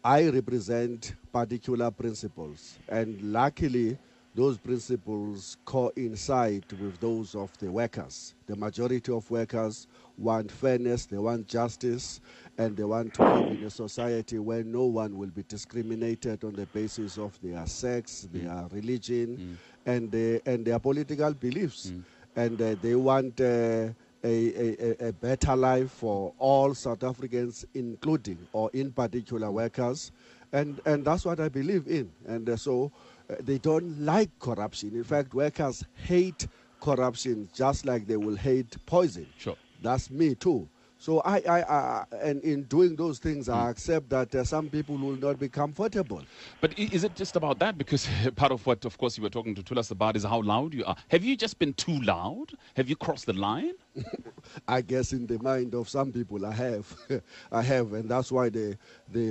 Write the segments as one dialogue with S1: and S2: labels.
S1: I represent particular principles, and luckily, those principles coincide with those of the workers. The majority of workers want fairness, they want justice, and they want to live in a society where no one will be discriminated on the basis of their sex, their religion, and their political beliefs. And they want a better life for all South Africans, including or in particular workers. And that's what I believe in. And so they don't like corruption. In fact, workers hate corruption just like they will hate poison.
S2: Sure.
S1: That's me too. So and in doing those things, I accept that some people will not be comfortable.
S2: But is it just about that? Because part of what, of course, you were talking to us about is how loud you are. Have you just been too loud? Have you crossed the line?
S1: I guess in the mind of some people, I have. I have, and that's why the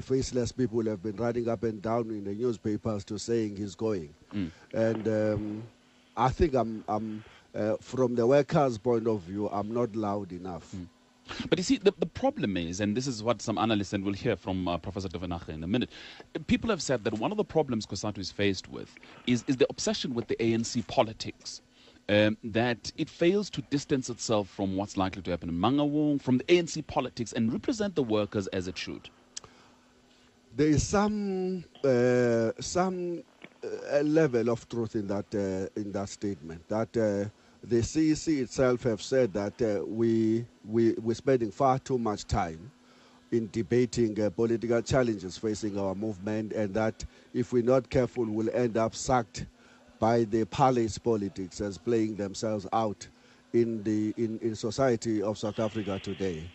S1: faceless people have been running up and down in the newspapers to saying he's going. And I think I'm from the workers' point of view, I'm not loud enough.
S2: But you see, the problem is, and this is what some analysts, and we'll hear from Professor Devenache in a minute, people have said that one of the problems COSATU is faced with is the obsession with the ANC politics. That it fails to distance itself from what's likely to happen in Mangaung, from the ANC politics, and represent the workers as it should.
S1: There is some level of truth in that statement. That the CEC itself have said that we're spending far too much time in debating political challenges facing our movement, and that if we're not careful, we'll end up sucked by the palace politics as playing themselves out in society of South Africa today.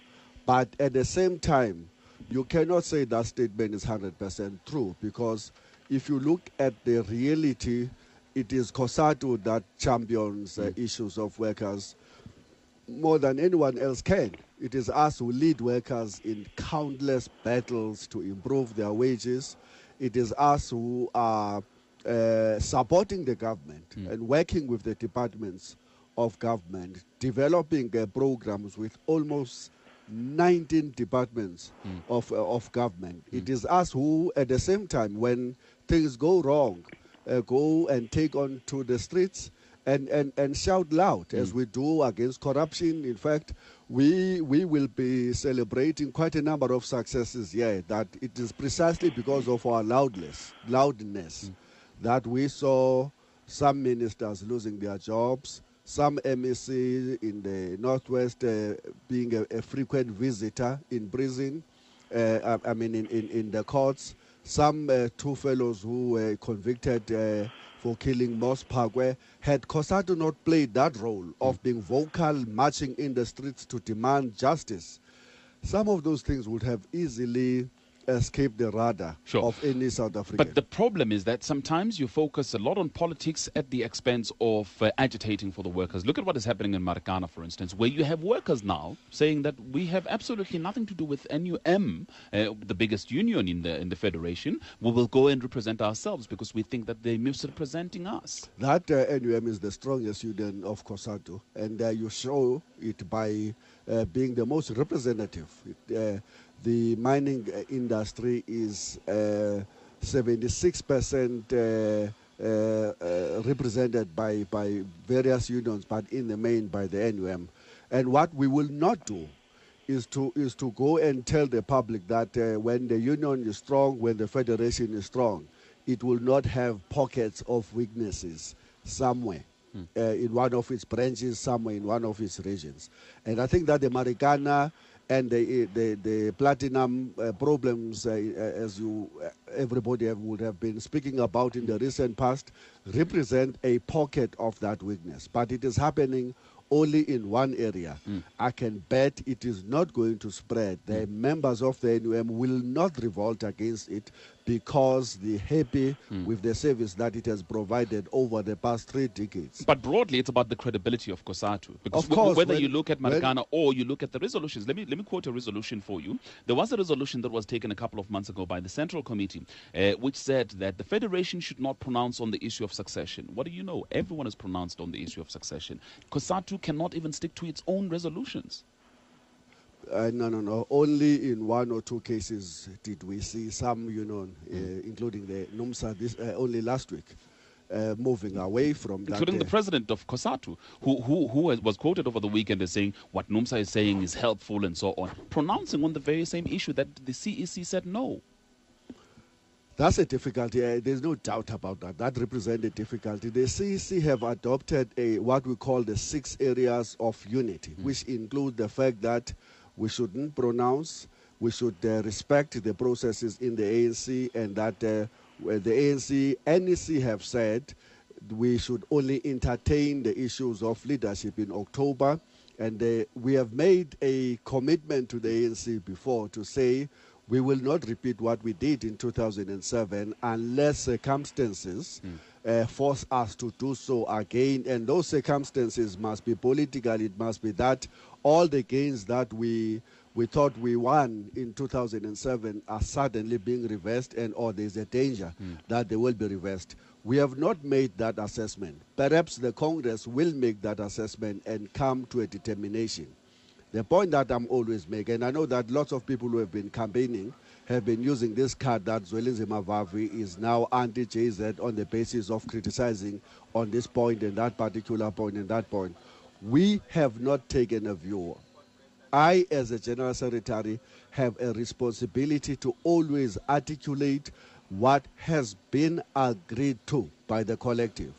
S1: But at the same time, you cannot say that statement is 100% true, because if you look at the reality, it is COSATU that champions issues of workers more than anyone else can. It is us who lead workers in countless battles to improve their wages. It is us who are supporting the government and working with the departments of government, developing programs with almost 19 departments of government. It is us who, at the same time, when things go wrong, go and take on to the streets and shout loud, as we do against corruption. In fact, we will be celebrating quite a number of successes here. That it is precisely because of our loudness that we saw some ministers losing their jobs, some MEC in the Northwest being a frequent visitor in prison, in the courts, some two fellows who were convicted for killing Mos Phakwe. Had COSATU not played that role of being vocal, marching in the streets to demand justice, some of those things would have easily escape the radar of any South African.
S2: But the problem is that sometimes you focus a lot on politics at the expense of agitating for the workers. Look at what is happening in Marikana, for instance, where you have workers now saying that we have absolutely nothing to do with NUM, the biggest union in the federation. We will go and represent ourselves because we think that they're misrepresenting us.
S1: That NUM is the strongest union of COSATU, and you show it by being the most representative. The mining industry is 76% represented by various unions, but in the main by the NUM. And what we will not do is to go and tell the public that when the union is strong, when the federation is strong, it will not have pockets of weaknesses somewhere. In one of its branches, somewhere in one of its regions. And I think that the Marikana and the platinum problems, as everybody would have been speaking about in the recent past, represent a pocket of that weakness. But it is happening only in one area. I can bet it is not going to spread. The members of the NUM will not revolt against it because they're happy with the service that it has provided over the past 3 decades.
S2: But broadly, it's about the credibility of COSATU. Because
S1: of course,
S2: whether you look at Marikana or you look at the resolutions, let me quote a resolution for you. There was a resolution that was taken a couple of months ago by the Central Committee, which said that the Federation should not pronounce on the issue of succession. What do you know? Everyone has pronounced on the issue of succession. COSATU cannot even stick to its own resolutions.
S1: No. Only in one or two cases did we see some union, including the NUMSA, only last week, moving away from that.
S2: Including the president of COSATU, who was quoted over the weekend as saying what NUMSA is saying is helpful and so on, pronouncing on the very same issue that the CEC said no.
S1: That's a difficulty. There's no doubt about that. That represents a difficulty. The CEC have adopted what we call the 6 areas of unity, which include the fact that we shouldn't pronounce, we should respect the processes in the ANC, and that the ANC, NEC have said we should only entertain the issues of leadership in October. And we have made a commitment to the ANC before to say we will not repeat what we did in 2007 unless circumstances force us to do so again. And those circumstances must be political. It must be that all the gains that we thought we won in 2007 are suddenly being reversed, and or there's a danger that they will be reversed. We have not made that assessment. Perhaps the Congress will make that assessment and come to a determination. The point that I'm always making, and I know that lots of people who have been campaigning have been using this card that Zwelinzima Vavi is now anti-JZ on the basis of criticizing on this point and that particular point and that point. We have not taken a view. I, as a General Secretary, have a responsibility to always articulate what has been agreed to by the collective.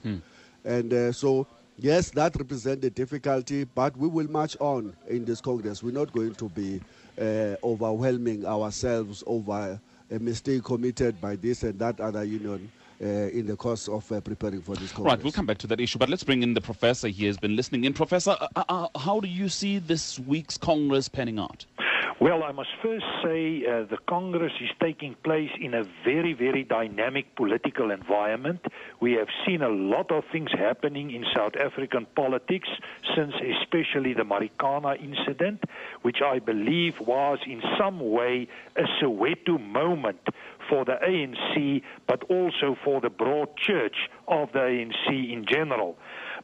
S1: And so, yes, that represents a difficulty, but we will march on in this Congress. We're not going to be overwhelming ourselves over a mistake committed by this and that other union in the course of preparing for this Congress.
S2: Right, we'll come back to that issue, but let's bring in the professor. He has been listening in. Professor, how do you see this week's Congress panning out?
S3: Well, I must first say the Congress is taking place in a very, very dynamic political environment. We have seen a lot of things happening in South African politics since especially the Marikana incident, which I believe was in some way a Soweto moment for the ANC, but also for the broad church of the ANC in general.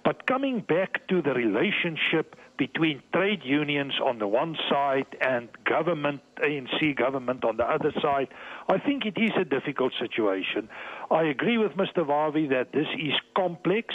S3: But coming back to the relationship between trade unions on the one side and government, ANC government on the other side, I think it is a difficult situation. I agree with Mr. Vavi that this is complex.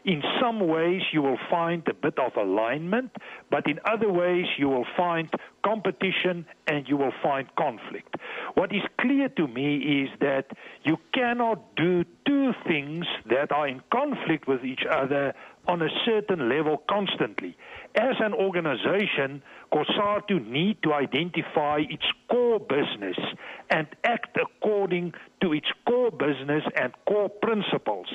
S3: In some ways you will find a bit of alignment, but in other ways you will find competition and you will find conflict. What is clear to me is that you cannot do two things that are in conflict with each other on a certain level constantly. As an organization, COSATU need to identify its core business and act according to its core business and core principles.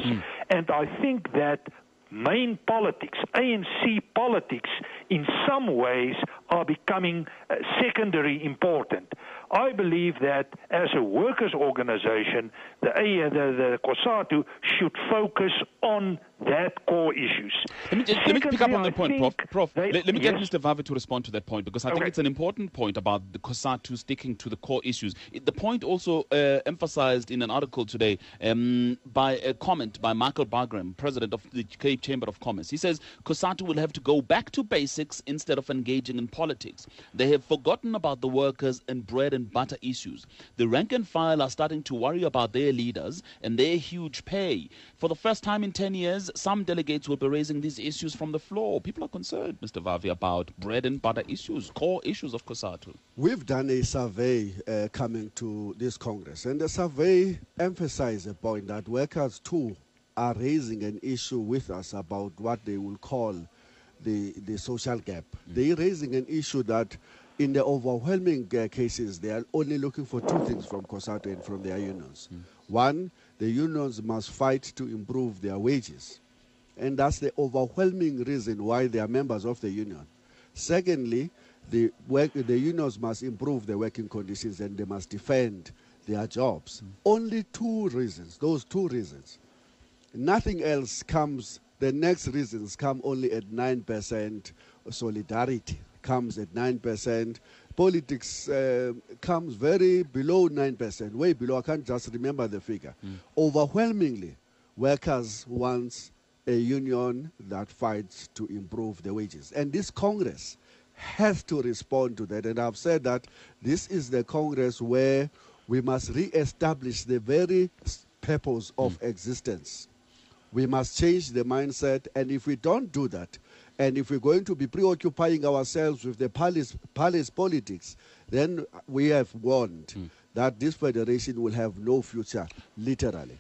S3: And I think that main politics, ANC politics, in some ways are becoming secondary important. I believe that as a workers' organization, the COSATU should focus on that core issues.
S2: Let me pick up on that point, Prof. Let me get Mr. Vavi to respond to that point, because I think it's an important point about the COSATU sticking to the core issues. The point also emphasized in an article today by a comment by Michael Bagram, president of the Cape Chamber of Commerce. He says COSATU will have to go back to basics instead of engaging in politics. They have forgotten about the workers and bread and butter issues. The rank and file are starting to worry about their leaders and their huge pay. For the first time in 10 years, some delegates will be raising these issues from the floor. People are concerned, Mr. Vavi, about bread and butter issues, core issues of COSATU.
S1: We've done a survey coming to this Congress, and the survey emphasized the point that workers too are raising an issue with us about what they will call the social gap. They're raising an issue that in the overwhelming cases, they are only looking for two things from COSATU and from their unions. One, the unions must fight to improve their wages. And that's the overwhelming reason why they are members of the union. Secondly, the unions must improve their working conditions and they must defend their jobs. Only two reasons, those two reasons. Nothing else comes, the next reasons come only at 9%. Solidarity comes at 9%. Politics comes very below 9%, way below. I can't just remember the figure. Overwhelmingly, workers want a union that fights to improve the wages. And this Congress has to respond to that. And I've said that this is the Congress where we must re-establish the very purpose of existence. We must change the mindset, and if we don't do that, and if we're going to be preoccupying ourselves with the palace politics, then we have warned that this federation will have no future, literally.